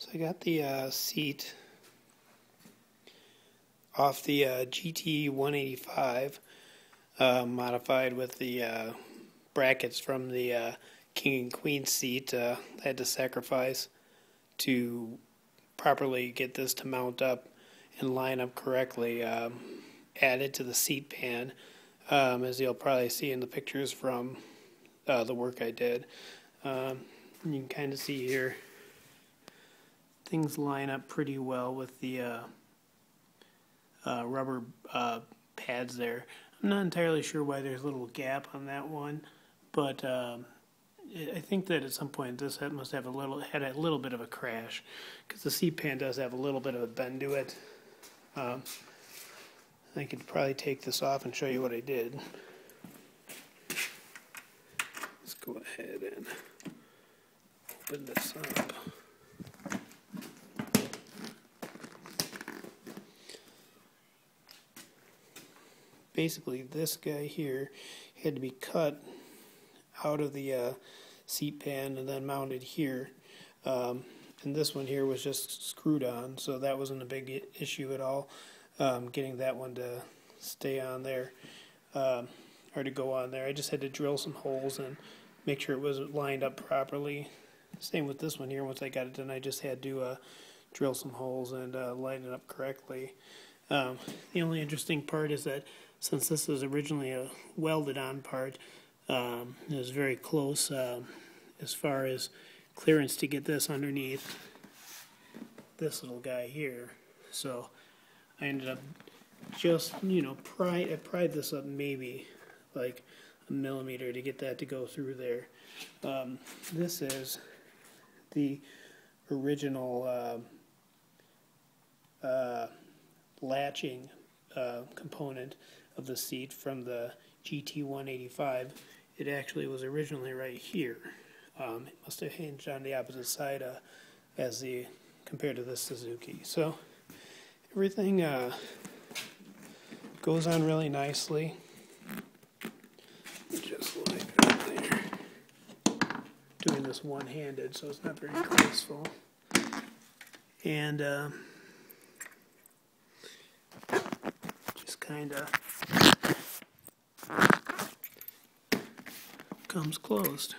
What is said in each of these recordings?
So I got the seat off the GT 185, modified with the brackets from the King and Queen seat. I had to sacrifice to properly get this to mount up and line up correctly. Added to the seat pan, as you'll probably see in the pictures from the work I did. You can kind of see here things line up pretty well with the rubber pads there. I'm not entirely sure why there's a little gap on that one, but I think that at some point this must have had a little bit of a crash, because the seat pan does have a little bit of a bend to it. I could probably take this off and show you what I did. Let's go ahead and open this up. Basically, this guy here had to be cut out of the seat pan and then mounted here. And this one here was just screwed on, so that wasn't a big issue at all. Getting that one to stay on there, or to go on there. I just had to drill some holes and make sure it was lined up properly. Same with this one here. Once I got it done, I just had to drill some holes and line it up correctly. The only interesting part is that since this was originally a welded on part, it was very close as far as clearance to get this underneath this little guy here. So I ended up just, I pried this up maybe like a millimeter to get that to go through there. This is the original latching component of the seat from the GT 185. It actually was originally right here. It must have hinged on the opposite side compared to this Suzuki. So everything goes on really nicely. Just like there. Doing this one-handed, so it's not very graceful. And just kind of comes closed.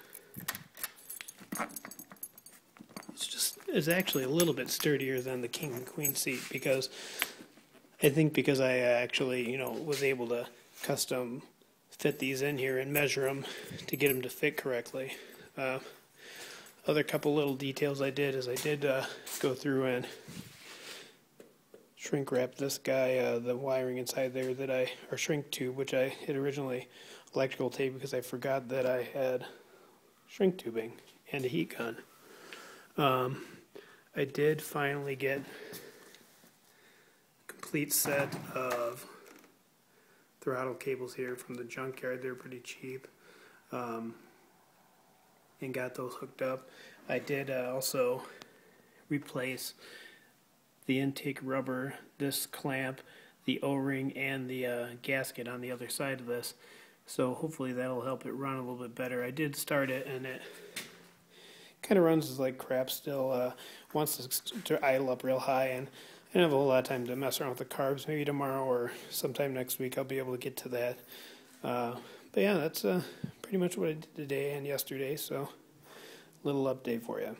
It's actually a little bit sturdier than the King and Queen seat, because I actually, was able to custom fit these in here and measure them to get them to fit correctly. Other couple little details I did is I did go through and shrink wrap this guy, the wiring inside there or shrink tube, which I had originally electrical tape because I forgot that I had shrink tubing and a heat gun. I did finally get a complete set of throttle cables here from the junkyard. They're pretty cheap, and got those hooked up. I did also replace the intake rubber, this clamp, the O-ring, and the gasket on the other side of this. So hopefully that'll help it run a little bit better. I did start it, and it kind of runs like crap still. Wants to idle up real high, and I don't have a whole lot of time to mess around with the carbs. Maybe tomorrow or sometime next week I'll be able to get to that. But yeah, that's pretty much what I did today and yesterday, so a little update for you.